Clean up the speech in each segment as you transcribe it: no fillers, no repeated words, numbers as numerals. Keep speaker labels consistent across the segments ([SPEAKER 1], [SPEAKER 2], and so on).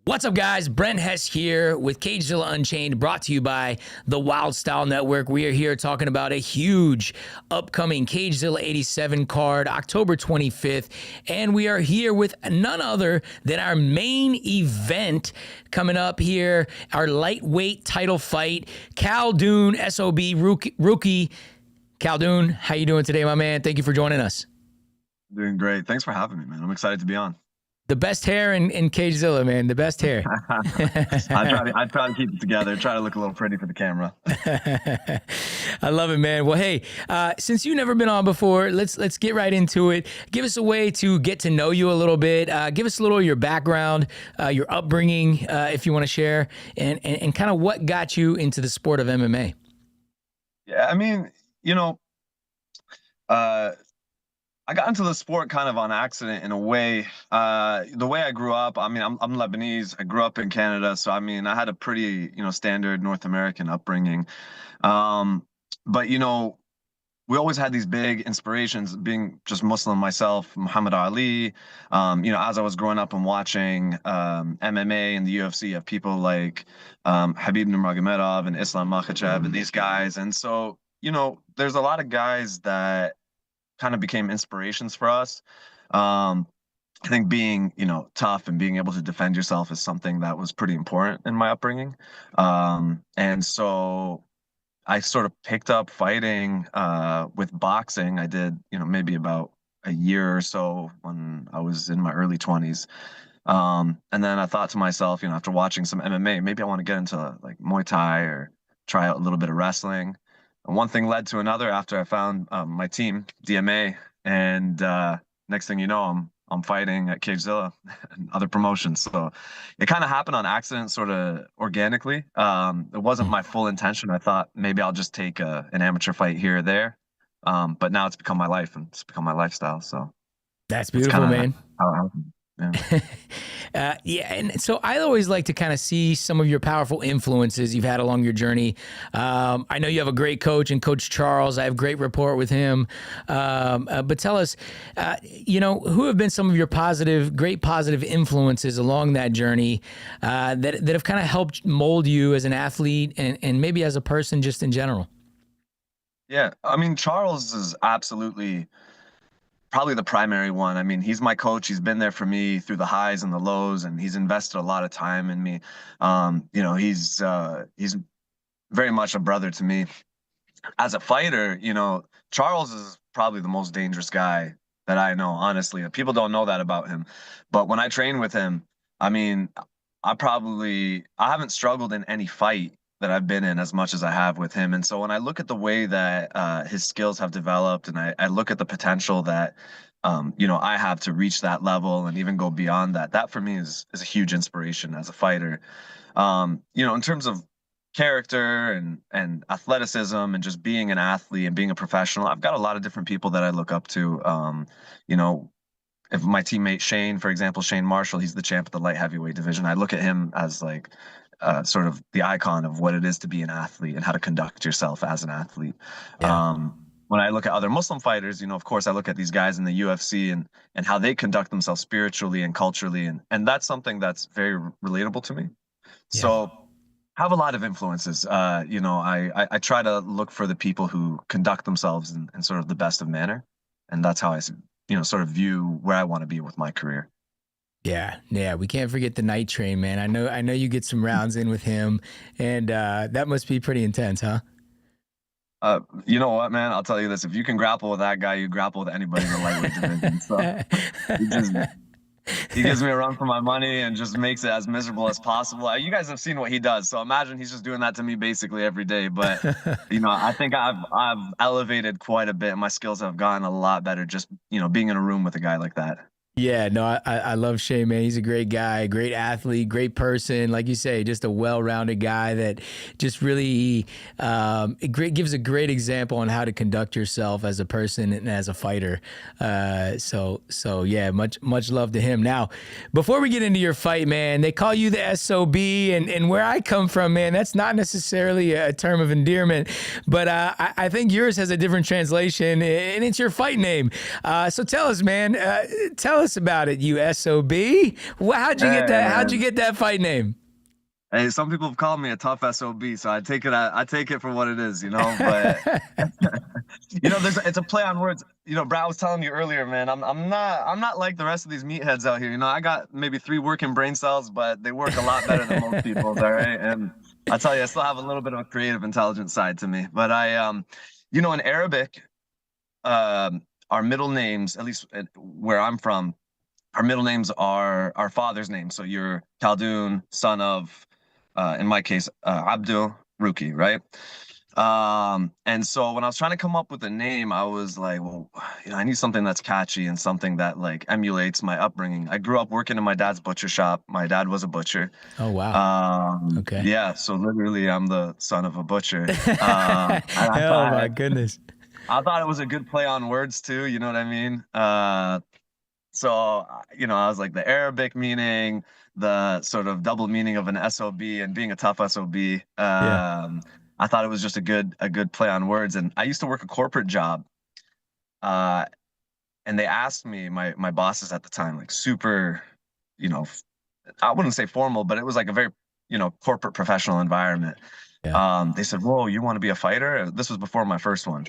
[SPEAKER 1] What's up, guys? Brent Hess here with Cagezilla Unchained, brought to you by the Wild Style Network. We are here talking about a huge upcoming Cagezilla 87 card, October 25th, and we are here with none other than our main event coming up here, our lightweight title fight, Khaldon SOB Roukie. Khaldon, how you doing today, my man? Thank you for joining us.
[SPEAKER 2] Doing great. Thanks for having me, man. I'm excited to be on.
[SPEAKER 1] The best hair in Cagezilla, man. The best hair.
[SPEAKER 2] I try to keep it together. Try to look a little pretty for the camera.
[SPEAKER 1] I love it, man. Well, hey, since you've never been on before, let's get right into it. Give us a way to get to know you a little bit. Give us a little of your background, your upbringing, if you want to share, and kind of what got you into the sport of MMA.
[SPEAKER 2] Yeah, I mean, I got into the sport kind of on accident in a way. The way I grew up, I mean, I'm Lebanese. I grew up in Canada, so I mean, I had a pretty, standard North American upbringing. But we always had these big inspirations, being just Muslim myself, Muhammad Ali. As I was growing up and watching MMA and the UFC, you have people like Khabib Nurmagomedov and Islam Makhachev and these guys. And so, there's a lot of guys that kind of became inspirations for us. I think being, tough and being able to defend yourself is something that was pretty important in my upbringing. And so I sort of picked up fighting with boxing. I did, maybe about a year or so when I was in my early 20s. And then I thought to myself, after watching some MMA, maybe I want to get into like Muay Thai or try out a little bit of wrestling. And one thing led to another after I found my team, DMA, and next thing you know, I'm fighting at Cagezilla and other promotions. So it kind of happened on accident, sort of organically. It wasn't my full intention. I thought maybe I'll just take an amateur fight here or there. But now it's become my life and it's become my lifestyle. So
[SPEAKER 1] that's beautiful, man.
[SPEAKER 2] How it happened.
[SPEAKER 1] Yeah. And so I always like to kind of see some of your powerful influences you've had along your journey. I know you have a great coach in Coach Charles. I have great rapport with him. But tell us, who have been some of your great positive influences along that journey that have kind of helped mold you as an athlete and maybe as a person just in general?
[SPEAKER 2] Yeah. I mean, Charles is absolutely probably the primary one. I mean, he's my coach. He's been there for me through the highs and the lows, and he's invested a lot of time in me. He's very much a brother to me. As a fighter, Charles is probably the most dangerous guy that I know, honestly. People don't know that about him. But when I train with him, I mean, I haven't struggled in any fight that I've been in as much as I have with him. And so when I look at the way that his skills have developed, and I look at the potential that I have to reach that level and even go beyond that, that for me is a huge inspiration as a fighter. In terms of character and athleticism and just being an athlete and being a professional, I've got a lot of different people that I look up to. If my teammate Shane, for example, Shane Marshall, he's the champ of the light heavyweight division. I look at him as like sort of the icon of what it is to be an athlete and how to conduct yourself as an athlete. Yeah. When I look at other Muslim fighters, of course, I look at these guys in the UFC and how they conduct themselves spiritually and culturally. And that's something that's very relatable to me. Yeah. So I have a lot of influences. I try to look for the people who conduct themselves in sort of the best of manner. And that's how I, sort of view where I want to be with my career.
[SPEAKER 1] Yeah. We can't forget the Night Train, man. I know you get some rounds in with him, and that must be pretty intense, huh?
[SPEAKER 2] You know what, man? I'll tell you this: if you can grapple with that guy, you grapple with anybody in the lightweight division. So he gives me a run for my money and just makes it as miserable as possible. You guys have seen what he does, so imagine he's just doing that to me basically every day. But I think I've elevated quite a bit. My skills have gotten a lot better just being in a room with a guy like that.
[SPEAKER 1] Yeah, no, I love Shane, man. He's a great guy, great athlete, great person. Like you say, just a well-rounded guy that just really gives a great example on how to conduct yourself as a person and as a fighter. So yeah, much love to him. Now, before we get into your fight, man, they call you the SOB, and where I come from, man, that's not necessarily a term of endearment, but I think yours has a different translation, and it's your fight name. So tell us, man, tell us us about it, you SOB. How'd you get that? How'd you
[SPEAKER 2] And
[SPEAKER 1] get that fight name?
[SPEAKER 2] hey, some people have called me a tough SOB, so I take it for what it is, you know. But it's a play on words. Brad was telling you earlier, man. I'm not like the rest of these meatheads out here. I got maybe 3 working brain cells, but they work a lot better than most people's. All right, and I tell you, I still have a little bit of a creative intelligence side to me. But in Arabic, our middle names, at least where I'm from, our middle names are our father's name. So you're Khaldun, son of, in my case, Abdul Roukie, right? And so when I was trying to come up with a name, I was like, well, I need something that's catchy and something that like emulates my upbringing. I grew up working in my dad's butcher shop. My dad was a butcher.
[SPEAKER 1] Oh, wow. Okay.
[SPEAKER 2] Yeah, so literally I'm the son of a butcher.
[SPEAKER 1] Oh my goodness.
[SPEAKER 2] I thought it was a good play on words too, you know what I mean? So, I was like the Arabic meaning, the sort of double meaning of an SOB and being a tough SOB.
[SPEAKER 1] Yeah.
[SPEAKER 2] I thought it was just a good play on words. And I used to work a corporate job. And they asked me, my bosses at the time, like super, I wouldn't say formal, but it was like a very, corporate professional environment.
[SPEAKER 1] Yeah.
[SPEAKER 2] They said, whoa, you want to be a fighter? This was before my first one.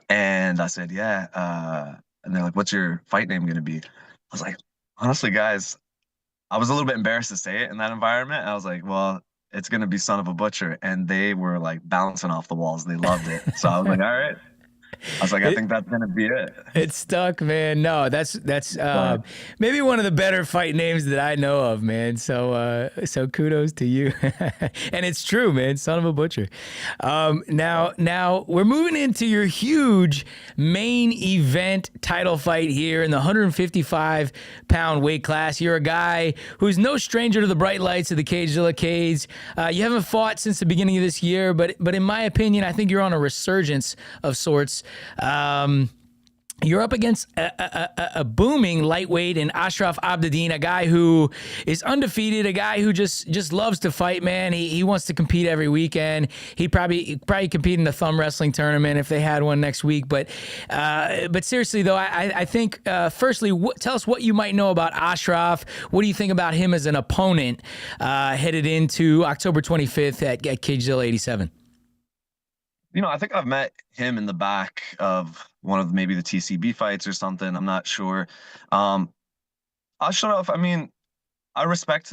[SPEAKER 2] And I said, yeah. And they're like, what's your fight name going to be? I was like, honestly, guys, I was a little bit embarrassed to say it in that environment. I was like, well, it's going to be son of a butcher. And they were like bouncing off the walls. They loved it. So I was like, all right. I was like, I think that's going to be it.
[SPEAKER 1] It stuck, man. No, that's maybe one of the better fight names that I know of, man. So kudos to you. And it's true, man. Son of a butcher. Now we're moving into your huge main event title fight here in the 155-pound weight class. You're a guy who's no stranger to the bright lights of the Cagezilla Cage. You haven't fought since the beginning of this year, but in my opinion, I think you're on a resurgence of sorts. You're up against a booming lightweight in Ashraf Abdedin, a guy who is undefeated, a guy who just loves to fight, man. He wants to compete every weekend. He'd probably compete in the thumb wrestling tournament if they had one next week. But seriously, though, I think, firstly, tell us what you might know about Ashraf. What do you think about him as an opponent headed into October 25th at Cagezilla 87?
[SPEAKER 2] I think I've met him in the back of one of maybe the TCB fights or something. I'm not sure. Ashraf, I mean, I respect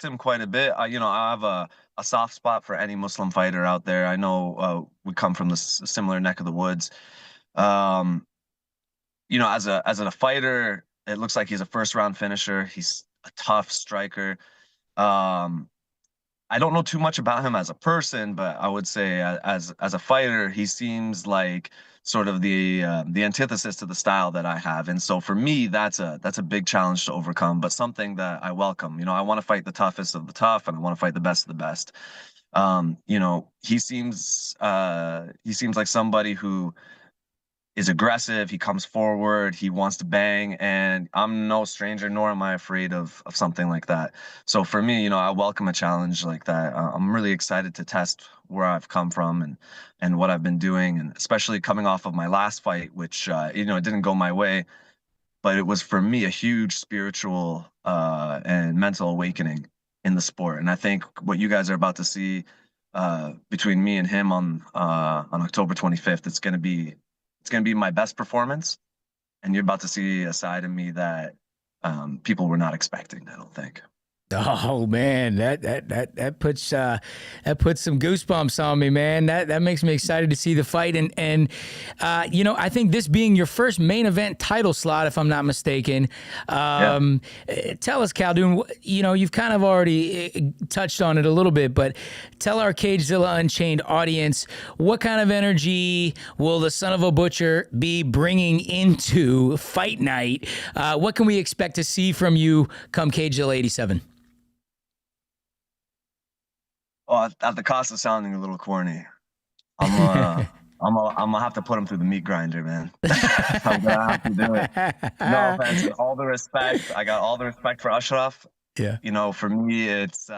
[SPEAKER 2] him quite a bit. I have a soft spot for any Muslim fighter out there. I know we come from this similar neck of the woods. As a fighter, it looks like he's a first round finisher. He's a tough striker. I don't know too much about him as a person, but I would say as a fighter, he seems like sort of the antithesis to the style that I have. And so for me, that's a big challenge to overcome, but something that I welcome. I want to fight the toughest of the tough, and I want to fight the best of the best. He seems like somebody who is aggressive. He comes forward. He wants to bang, and I'm no stranger, nor am I afraid of something like that. So for me, I welcome a challenge like that. I'm really excited to test where I've come from and what I've been doing, and especially coming off of my last fight, which it didn't go my way, but it was for me a huge spiritual and mental awakening in the sport. And I think what you guys are about to see between me and him on October 25th, it's going to be my best performance, and you're about to see a side of me that people were not expecting, I don't think.
[SPEAKER 1] Oh man, that puts some goosebumps on me, man. That makes me excited to see the fight, and I think this being your first main event title slot, if I'm not mistaken. Tell us, Khaldun. You've kind of already touched on it a little bit, but tell our Cagezilla Unchained audience, what kind of energy will the son of a butcher be bringing into fight night? What can we expect to see from you come Cagezilla 87?
[SPEAKER 2] Oh, at the cost of sounding a little corny, I'm gonna have to put him through the meat grinder, man. I'm gonna have to do it. No offense, with all the respect, I got all the respect for Ashraf.
[SPEAKER 1] Yeah.
[SPEAKER 2] For me, it's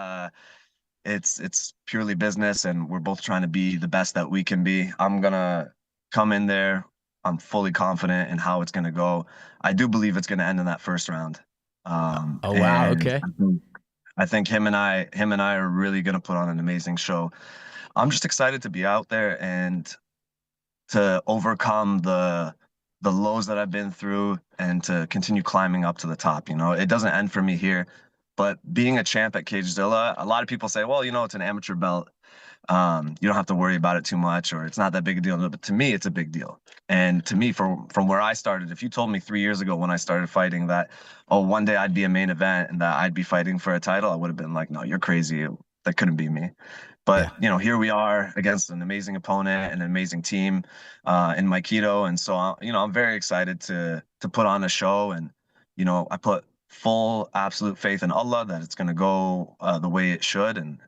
[SPEAKER 2] purely business, and we're both trying to be the best that we can be. I'm gonna come in there. I'm fully confident in how it's going to go. I do believe it's going to end in that first round.
[SPEAKER 1] Oh wow,
[SPEAKER 2] And
[SPEAKER 1] okay.
[SPEAKER 2] I think him and I are really going to put on an amazing show. I'm just excited to be out there and to overcome the lows that I've been through and to continue climbing up to the top. You know, it doesn't end for me here, but being a champ at Cagezilla, a lot of people say, well, you know, it's an amateur belt. You don't have to worry about it too much, or it's not that big a deal. But to me, it's a big deal. And to me, from where I started, if you told me 3 years ago when I started fighting that, oh, one day I'd be a main event and that I'd be fighting for a title, I would have been like, no, you're crazy. That couldn't be me. But
[SPEAKER 1] Yeah.
[SPEAKER 2] you know, here we are against an amazing opponent and an amazing team in Maikido, and so you know, I'm very excited to put on a show, and you know, I put full absolute faith in Allah that it's going to go the way it should, and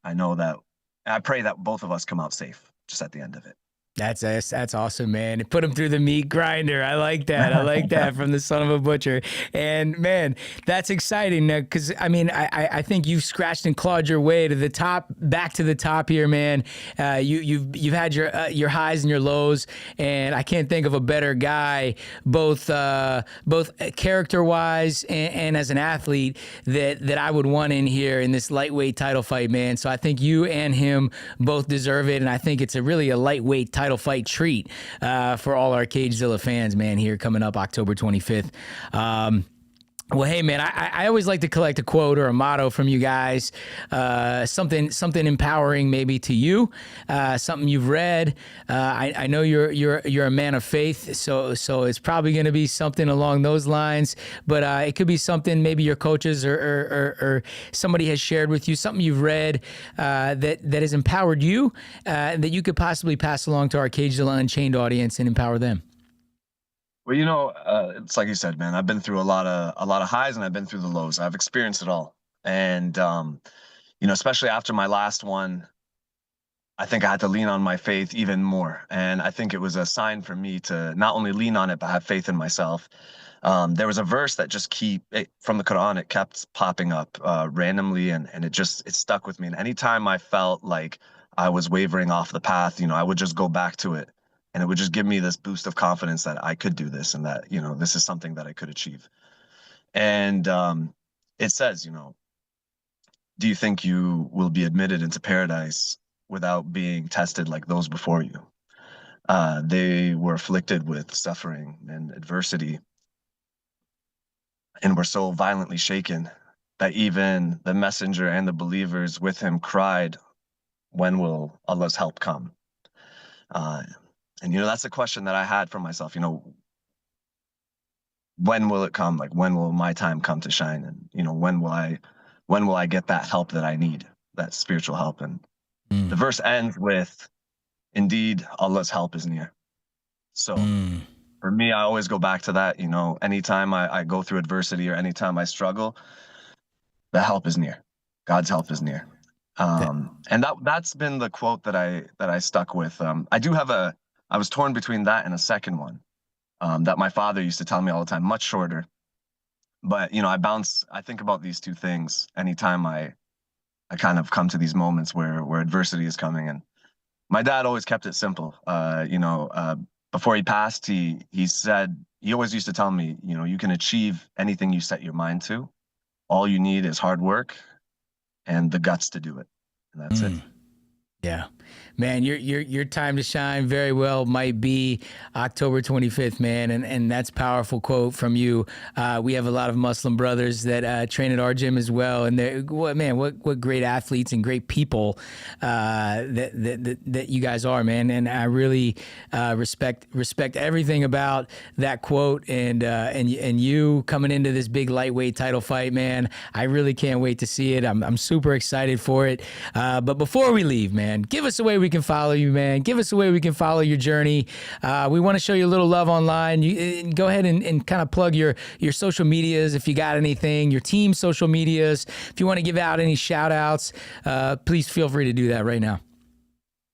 [SPEAKER 2] I know that I pray that both of us come out safe just at the end of it.
[SPEAKER 1] That's awesome, man. Put him through the meat grinder. I like that. I like that from the son of a butcher. And man, that's exciting because I mean, I think you've scratched and clawed your way to the top, back to the top here, man. You've had your highs and your lows, and I can't think of a better guy, both character wise and as an athlete that I would want in here in this lightweight title fight, man. So I think you and him both deserve it, and I think it's really a lightweight title fight treat for all our Cagezilla fans, man, here coming up October 25th. Well, hey, man, I always like to collect a quote or a motto from you guys, something empowering maybe to you, something you've read. I know you're a man of faith, so it's probably going to be something along those lines. But it could be something maybe your coaches or somebody has shared with you, something you've read that has empowered you, that you could possibly pass along to our Cagezilla Unchained audience and empower them.
[SPEAKER 2] Well, you know, it's like you said, man. I've been through a lot of highs, and I've been through the lows. I've experienced it all, and you know, especially after my last one, I think I had to lean on my faith even more. And I think it was a sign for me to not only lean on it, but have faith in myself. There was a verse that just from the Quran, it kept popping up randomly, and it stuck with me. And anytime I felt like I was wavering off the path, you know, I would just go back to it. And it would just give me this boost of confidence that I could do this and that, you know, this is something that I could achieve. And it says, you know, do you think you will be admitted into paradise without being tested like those before you? They were afflicted with suffering and adversity and were so violently shaken that even the messenger and the believers with him cried, when will Allah's help come? And, you know, that's a question that I had for myself, you know, when will it come? Like, when will my time come to shine? And, you know, when will I get that help that I need, that spiritual help? And the verse ends with, indeed, Allah's help is near. So for me, I always go back to that, you know, anytime I go through adversity or anytime I struggle, the help is near. God's help is near. And that's been the quote that I stuck with. I was torn between that and a second one that my father used to tell me all the time, much shorter. But, you know, I think about these two things anytime I kind of come to these moments where adversity is coming. And my dad always kept it simple. You know, before he passed, he always used to tell me, you know, you can achieve anything you set your mind to. All you need is hard work and the guts to do it. And that's it.
[SPEAKER 1] Yeah, man, your time to shine very well might be October 25th, man, and that's a powerful quote from you. We have a lot of Muslim brothers that train at our gym as well, and what great athletes and great people that you guys are, man. And I really respect everything about that quote and you coming into this big lightweight title fight, man. I really can't wait to see it. I'm super excited for it. But before we leave, man, give us a way we can follow you, man. Give us a way we can follow your journey. We want to show you a little love online. You go ahead and kind of plug your social medias if you got anything, your team's social medias. If you want to give out any shout outs, please feel free to do that right now.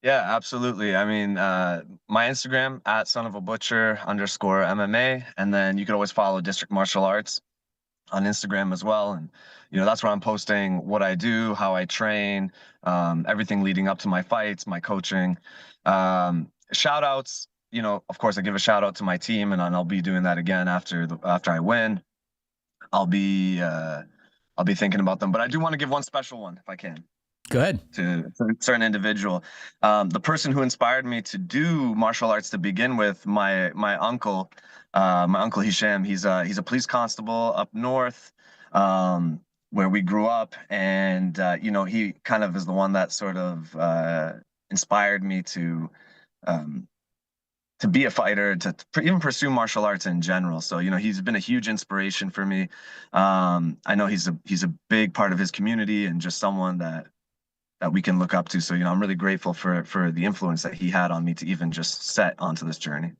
[SPEAKER 2] Yeah, absolutely. I mean, my Instagram at @sonofabutcher_MMA, and then you can always follow District Martial Arts on Instagram as well. And, you know, that's where I'm posting what I do, how I train, everything leading up to my fights, my coaching. Shout outs. of course, I give a shout out to my team, and I'll be doing that again after I win. I'll be thinking about them, but I do want to give one special one if I can.
[SPEAKER 1] Go ahead.
[SPEAKER 2] To a certain individual. The person who inspired me to do martial arts to begin with, my uncle Hisham. He's a police constable up north, where we grew up, and he kind of is the one that sort of inspired me to be a fighter, to even pursue martial arts in general. So, he's been a huge inspiration for me. I know he's a big part of his community and just someone that we can look up to. So, I'm really grateful for the influence that he had on me to even just set onto this journey.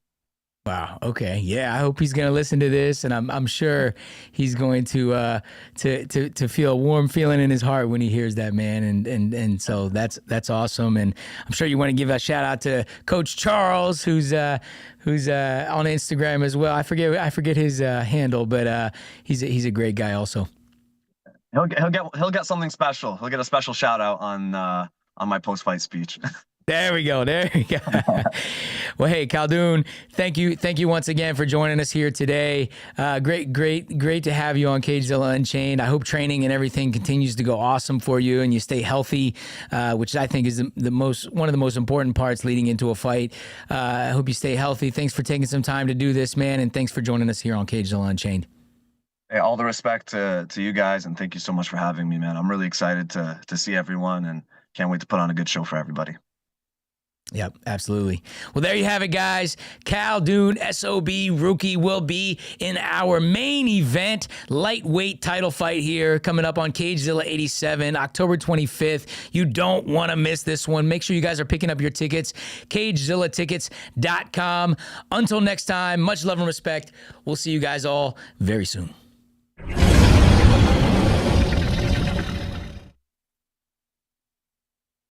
[SPEAKER 1] Wow. Okay. Yeah. I hope he's going to listen to this, and I'm sure he's going to feel a warm feeling in his heart when he hears that, man. And so that's awesome. And I'm sure you want to give a shout out to Coach Charles, who's on Instagram as well. I forget his handle, but he's a great guy also.
[SPEAKER 2] He'll get something special. He'll get a special shout out on my post-fight speech.
[SPEAKER 1] There we go. Well, hey, Khaldon, thank you once again for joining us here today. Great to have you on Cagezilla Unchained. I hope training and everything continues to go awesome for you, and you stay healthy, which I think is one of the most important parts leading into a fight. I hope you stay healthy. Thanks for taking some time to do this, man, and thanks for joining us here on Cagezilla Unchained.
[SPEAKER 2] Hey, all the respect to you guys, and thank you so much for having me, man. I'm really excited to see everyone, and can't wait to put on a good show for everybody.
[SPEAKER 1] Yep, absolutely. Well, there you have it, guys. Khaldon SOB Roukie will be in our main event, lightweight title fight here, coming up on Cagezilla 87, October 25th. You don't want to miss this one. Make sure you guys are picking up your tickets, CagezillaTickets.com. Until next time, much love and respect. We'll see you guys all very soon.